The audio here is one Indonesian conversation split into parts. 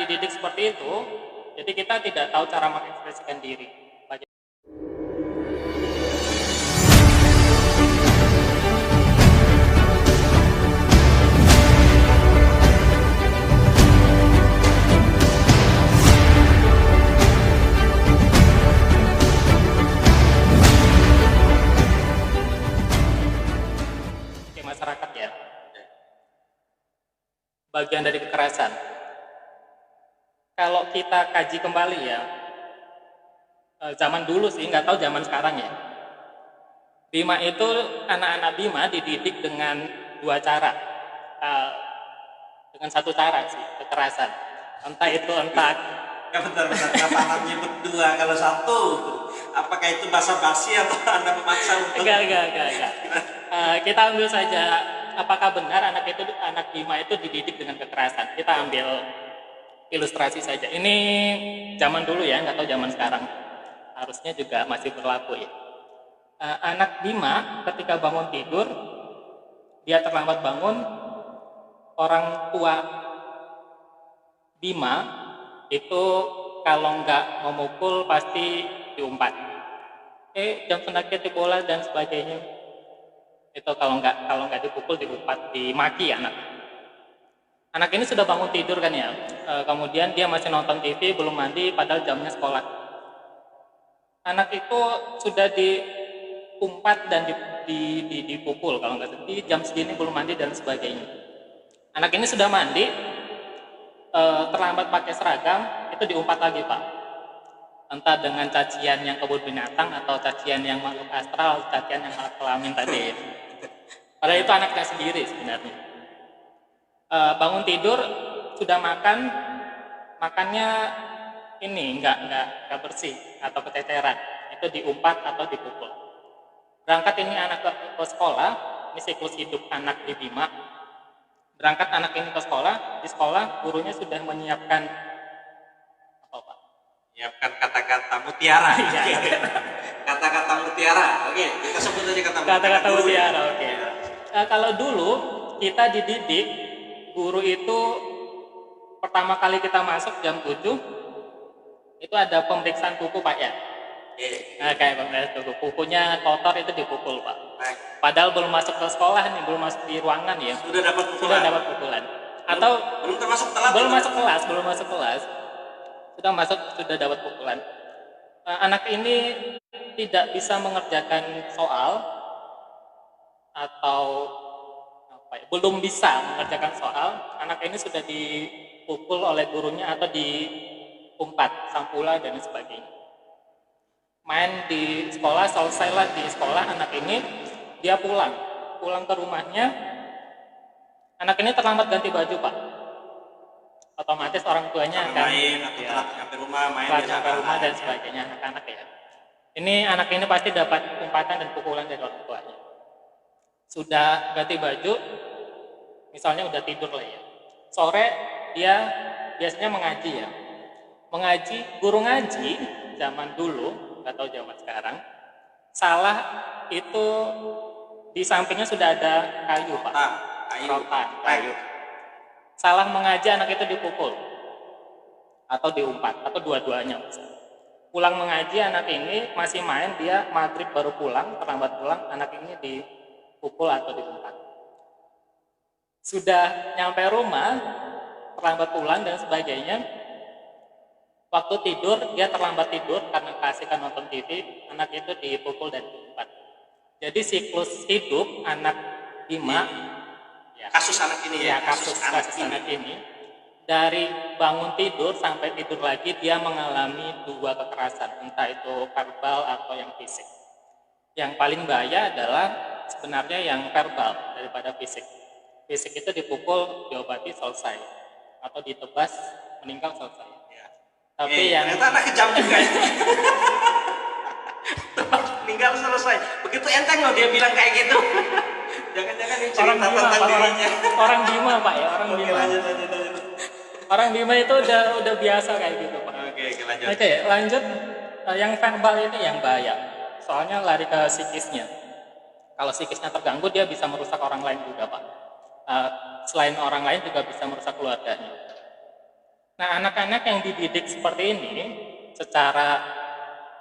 dididik seperti itu, jadi kita tidak tahu cara mengekspresikan diri. Oke, masyarakat ya, bagian dari kekerasan. Kalau kita kaji kembali ya, zaman dulu sih, nggak tahu zaman sekarang ya. Bima itu, anak-anak Bima dididik dengan dua cara. Dengan satu cara sih, kekerasan. Entah itu Ya bentar, kenapa Anda menyebut dua kalau satu? Apakah itu basa-basi atau Anda memaksa untuk? enggak. Kita ambil saja, apakah benar anak Bima itu dididik dengan kekerasan. Kita ambil ilustrasi saja. Ini zaman dulu ya, nggak tahu zaman sekarang. Harusnya juga masih berlaku ya. Anak Bima ketika bangun tidur, dia terlambat bangun, orang tua Bima itu kalau nggak memukul pasti diumpat. Jam senaknya bola dan sebagainya. Itu kalau nggak dipukul diumpat, dimaki anak. Anak ini sudah bangun tidur kan ya. Kemudian dia masih nonton TV, belum mandi, padahal jamnya sekolah. Anak itu sudah diumpat dan dipukul kalau nggak salah. Jam segini belum mandi dan sebagainya. Anak ini sudah mandi, terlambat pakai seragam, itu diumpat lagi Pak. Entah dengan cacian yang kebun binatang atau cacian yang makhluk astral, cacian yang makhluk kelamin tadi. Padahal itu anaknya sendiri sebenarnya. Bangun tidur sudah makannya ini nggak bersih atau keteteran, itu diumpat atau dipukul. Berangkat ini anak ke sekolah, ini siklus hidup anak di Bima. Berangkat anak ini ke sekolah, di sekolah gurunya sudah menyiapkan apa Pak? Menyiapkan kata-kata mutiara. Kata-kata mutiara. Oke, kita sebut aja kata-kata mutiara. Oke. Kalau dulu kita dididik, guru itu pertama kali kita masuk jam 7 itu ada pemeriksaan kuku Pak ya. Kayak pemeriksaan kuku, kukunya kotor itu dipukul Pak. Padahal belum masuk ke sekolah nih, belum masuk di ruangan ya. Sudah dapat pukulan. Atau belum termasuk telat. Belum masuk kelas. Sudah dapat pukulan. Anak ini tidak bisa mengerjakan soal atau belum bisa mengerjakan soal, anak ini sudah dipukul oleh gurunya atau diumpat, sampula dan sebagainya. Main di sekolah, selesailah di sekolah, anak ini dia pulang ke rumahnya, anak ini terlambat ganti baju Pak. Otomatis orang tuanya akan main atau telat sampai rumah, dan sebagainya, anak-anak ya. Ini anak ini pasti dapat umpatan dan pukulan dari orang tuanya. Sudah ganti baju, misalnya udah tidur lah ya. Sore dia biasanya mengaji ya. Guru ngaji zaman dulu, nggak tahu zaman sekarang, salah itu di sampingnya sudah ada kayu Pak. Kayu. Salah mengaji anak itu dipukul atau diumpat atau dua-duanya. Pulang mengaji anak ini masih main, dia maghrib baru pulang, terlambat pulang, anak ini dipukul atau diumpat. Sudah nyampe rumah, terlambat pulang dan sebagainya. Waktu tidur, dia terlambat tidur karena keasikan nonton TV, anak itu dipukul dan diumpat. Jadi siklus hidup anak Bima, kasus anak ini ya. Kasus anak ini, dari bangun tidur sampai tidur lagi dia mengalami dua kekerasan, entah itu verbal atau yang fisik. Yang paling bahaya adalah sebenarnya yang verbal daripada fisik. Fisik itu dipukul, diobati, selesai, atau ditebas, meninggal, selesai. Tapi yang ternyata anak kejam juga itu. Meninggal, selesai. Begitu enteng loh dia bilang kayak gitu. Jangan-jangan ini cerita tentang dirinya. Orang Bima Pak ya, orang Bima. Lanjut. Orang Bima itu udah biasa kayak gitu Pak. Oke, lanjut. Yang verbal ini yang bahaya. Soalnya lari ke psikisnya. Kalau psikisnya terganggu, dia bisa merusak orang lain juga Pak. Selain orang lain juga bisa merusak keluarganya. Nah, anak-anak yang dididik seperti ini secara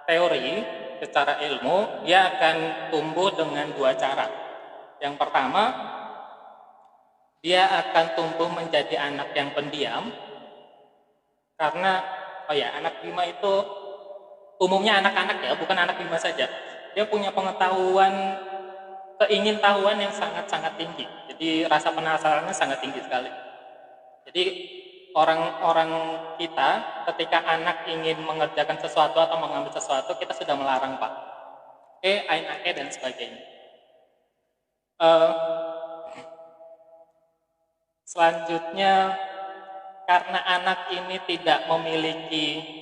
teori, secara ilmu, dia akan tumbuh dengan dua cara. Yang pertama, dia akan tumbuh menjadi anak yang pendiam, karena anak bima itu umumnya anak-anak ya, bukan anak bima saja. Dia punya pengetahuan, keingintahuan yang sangat-sangat tinggi. Jadi rasa penasarannya sangat tinggi sekali. Jadi orang-orang kita ketika anak ingin mengerjakan sesuatu atau mengambil sesuatu, kita sudah melarang, Pak. Ain ake dan sebagainya. Selanjutnya, karena anak ini tidak memiliki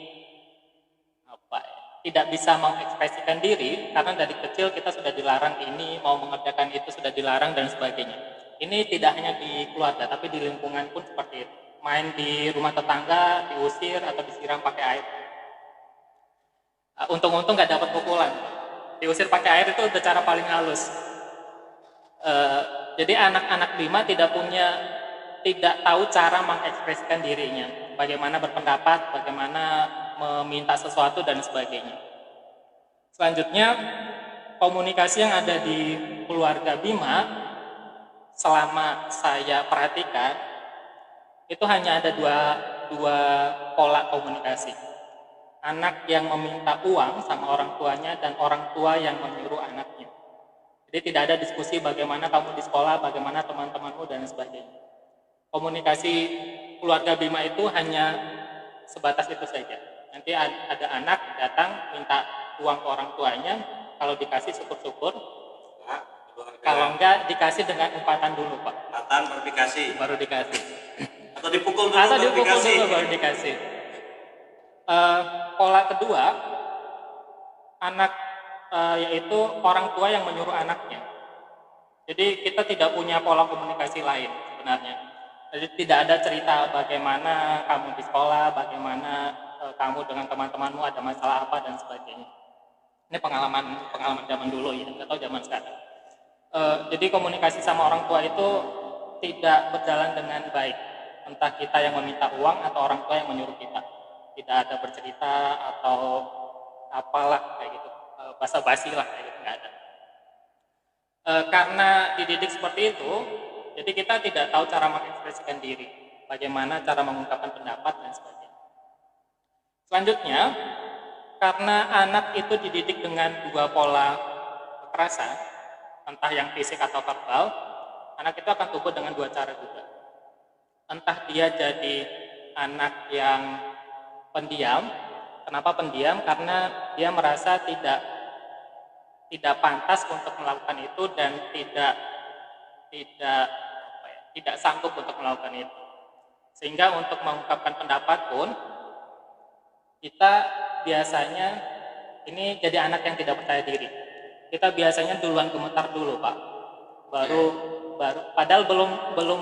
tidak bisa mengekspresikan diri, karena dari kecil kita sudah dilarang ini, mau mengerjakan itu sudah dilarang dan sebagainya. Ini tidak hanya di keluarga, tapi di lingkungan pun seperti itu. Main di rumah tetangga, diusir atau disiram pakai air. Untung-untung nggak dapat pukulan. Diusir pakai air itu udah cara paling halus. Jadi anak-anak bima tidak tahu cara mengekspresikan dirinya, bagaimana berpendapat, bagaimana meminta sesuatu dan sebagainya. Selanjutnya, komunikasi yang ada di keluarga bima selama saya perhatikan itu hanya ada dua pola komunikasi. Anak yang meminta uang sama orang tuanya dan orang tua yang menyuruh anaknya. Jadi tidak ada diskusi bagaimana kamu di sekolah, bagaimana teman-temanmu dan sebagainya. Komunikasi keluarga bima itu hanya sebatas itu saja. Nanti ada anak datang minta uang ke orang tuanya, kalau dikasih syukur-syukur, kalau enggak dikasih dengan umpatan dulu, Pak. Umpatan baru dikasih. Baru dikasih. Atau dipukul dulu, atau dipukul dulu baru dikasih. Pola kedua, anak yaitu orang tua yang menyuruh anaknya. Jadi kita tidak punya pola komunikasi lain sebenarnya. Jadi tidak ada cerita bagaimana kamu di sekolah, bagaimana kamu dengan teman-temanmu ada masalah apa dan sebagainya. Ini pengalaman zaman dulu ya, nggak tahu zaman sekarang. Jadi komunikasi sama orang tua itu tidak berjalan dengan baik. Entah kita yang meminta uang atau orang tua yang menyuruh kita. Tidak ada bercerita atau apalah kayak gitu, basa-basi lah kayak gitu, nggak ada. Karena dididik seperti itu, jadi kita tidak tahu cara mengekspresikan diri, bagaimana cara mengungkapkan pendapat dan sebagainya. Selanjutnya, karena anak itu dididik dengan dua pola kekerasan, entah yang fisik atau verbal, anak itu akan tumbuh dengan dua cara juga. Entah dia jadi anak yang pendiam. Kenapa pendiam? Karena dia merasa tidak pantas untuk melakukan itu dan tidak sanggup untuk melakukan itu. Sehingga untuk mengungkapkan pendapat pun kita biasanya ini jadi anak yang tidak percaya diri. Kita biasanya duluan gemetar dulu, Pak. Baru padahal belum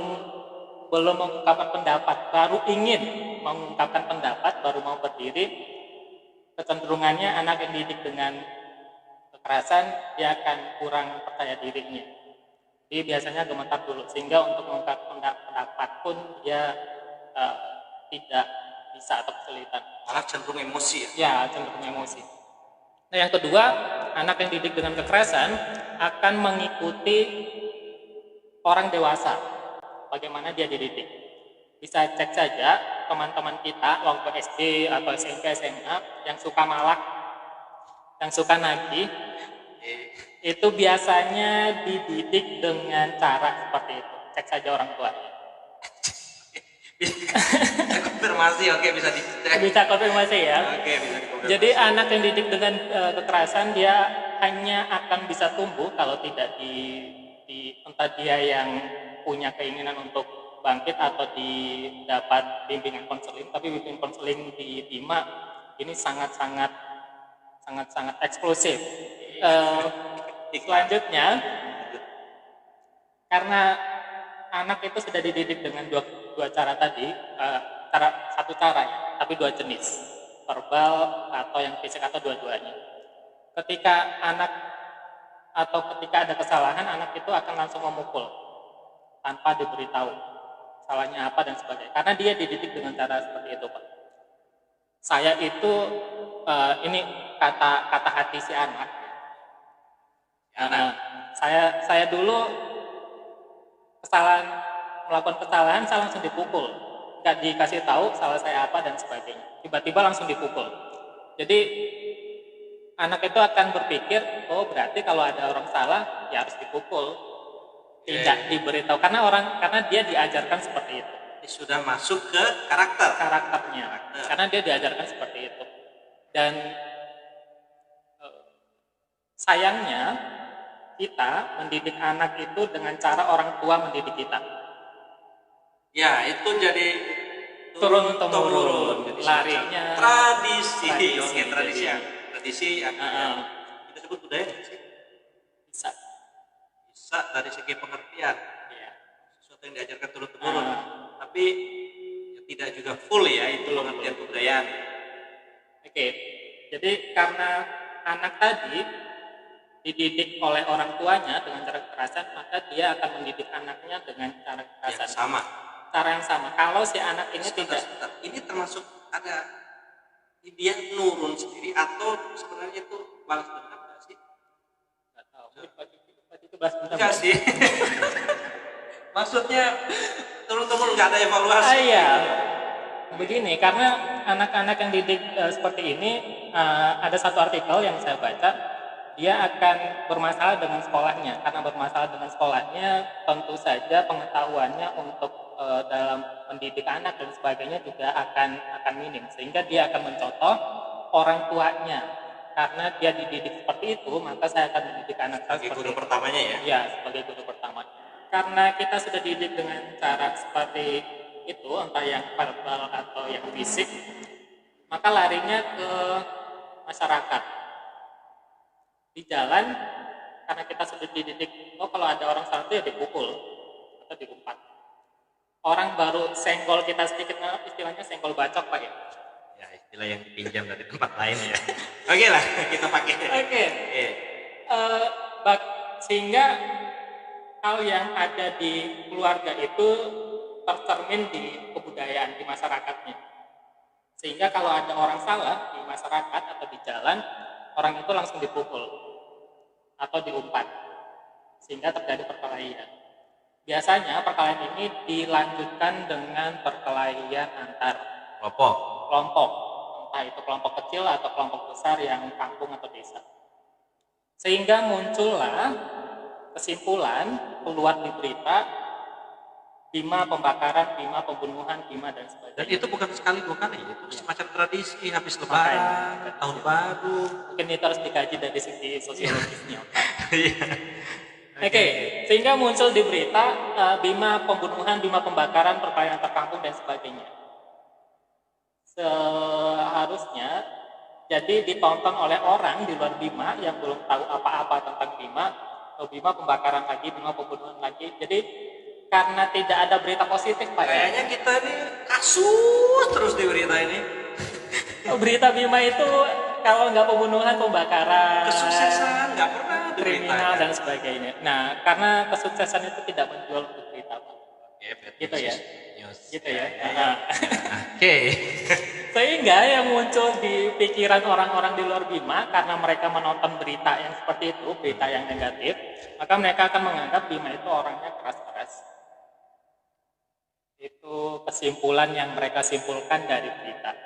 mengungkapkan pendapat, baru ingin mengungkapkan pendapat, baru mau berdiri. Kecenderungannya anak yang dididik dengan kekerasan, dia akan kurang percaya dirinya. Dia biasanya gemetar dulu, sehingga untuk mengungkapkan pendapat pun dia tidak bisa atau kesulitan. Anak cenderung emosi ya? Ya, cenderung emosi. Nah, yang kedua, anak yang dididik dengan kekerasan akan mengikuti orang dewasa, bagaimana dia dididik. Bisa cek saja teman-teman kita waktu SD atau SMP, SMA yang suka malak, yang suka nagih, itu biasanya dididik dengan cara seperti itu. Cek saja orang tuanya. Bisa konfirmasi, oke, bisa dicek. Bisa konfirmasi ya. Oke, bisa dikonfirmasi. Jadi anak yang dididik dengan kekerasan, dia hanya akan bisa tumbuh kalau tidak entah dia yang punya keinginan untuk bangkit atau didapat bimbingan konseling. Tapi bimbingan konseling di Bima ini sangat-sangat eksklusif. Selanjutnya, karena anak itu sudah dididik dengan dua cara tadi, satu cara ya, tapi dua jenis, verbal atau yang fisik atau dua-duanya. Ketika ada kesalahan, anak itu akan langsung memukul tanpa diberitahu. salahnya apa dan sebagainya. Karena dia dididik dengan cara seperti itu, Pak. Saya itu ini kata hati si anak. Saya dulu melakukan kesalahan, saya langsung dipukul. Nggak dikasih tahu salah saya apa dan sebagainya. Tiba-tiba langsung dipukul. Jadi anak itu akan berpikir, oh berarti kalau ada orang salah ya harus dipukul, tidak diberitahu karena dia diajarkan seperti itu. Ini sudah masuk ke karakternya, karena dia diajarkan seperti itu. Dan sayangnya kita mendidik anak itu dengan cara orang tua mendidik kita. Ya, itu jadi turun temurun, larinya tradisi. Oke, tradisi kita sebut budaya sih. Bisa dari segi pengertian. Ya. Sesuatu yang diajarkan turun temurun. Tapi ya, tidak juga full ya itu pengertian kebudayaan. Oke. Jadi karena anak tadi dididik oleh orang tuanya dengan cara kekerasan, maka dia akan mendidik anaknya dengan cara kekerasan. Cara yang sama. Kalau si anak ini sebentar. Ini termasuk ada dia nurun sendiri atau sebenarnya itu balas dendam nggak sih? Nggak tahu. Itu balas dendam. Nggak sih. Maksudnya turun-temurun nggak ada evaluasi. Iya. Begini, karena anak-anak yang didik seperti ini, ada satu artikel yang saya baca, dia akan bermasalah dengan sekolahnya. Karena bermasalah dengan sekolahnya, tentu saja pengetahuannya untuk dalam mendidik anak dan sebagainya juga akan minim, sehingga dia akan mencontoh orang tuanya. Karena dia dididik seperti itu, maka saya akan mendidik anak saya sebagai guru pertamanya ya? Ya, sebagai guru pertama. Karena kita sudah dididik dengan cara seperti itu, entah yang verbal atau yang fisik, maka larinya ke masyarakat. Di jalan, karena kita sudah dididik, oh kalau ada orang salah itu ya dipukul atau diumpat. Orang baru senggol kita sedikit, istilahnya senggol bacok, Pak ya? Ya, istilah yang dipinjam dari tempat lain ya. Oke lah, kita pakai. Oke. Sehingga hal yang ada di keluarga itu tercermin di kebudayaan, di masyarakatnya. Sehingga kalau ada orang salah di masyarakat atau di jalan, orang itu langsung dipukul atau diumpat, sehingga terjadi perkelahian. Biasanya perkelahian ini dilanjutkan dengan perkelahian antar kelompok, entah itu kelompok kecil atau kelompok besar yang kampung atau desa. Sehingga muncullah kesimpulan keluar di berita bima pembakaran, bima pembunuhan, bima dan sebagainya. Dan itu bukan sekali dua kali, itu semacam tradisi habis lebaran, tahun baru. Mungkin itu harus dikaji dari segi sosiologisnya. Oke. Sehingga muncul di berita bima pembunuhan, bima pembakaran, perkelahian antar kampung dan sebagainya. Seharusnya jadi ditonton oleh orang di luar Bima yang belum tahu apa-apa tentang Bima pembakaran lagi, Bima pembunuhan lagi. Jadi karena tidak ada berita positif, Pak. Kayaknya kita ini kasus terus di berita ini. Berita Bima itu kalau nggak pembunuhan, pembakaran, kesuksesan nggak pernah kriminal dan sebagainya. Nah, karena kesuksesan itu tidak menjual untuk berita, Pak. Gitu ya. Gitu ya. Oke. Sehingga yang muncul di pikiran orang-orang di luar Bima, karena mereka menonton berita yang seperti itu, berita yang negatif, maka mereka akan menganggap Bima itu orangnya keras-keras. Itu kesimpulan yang mereka simpulkan dari berita.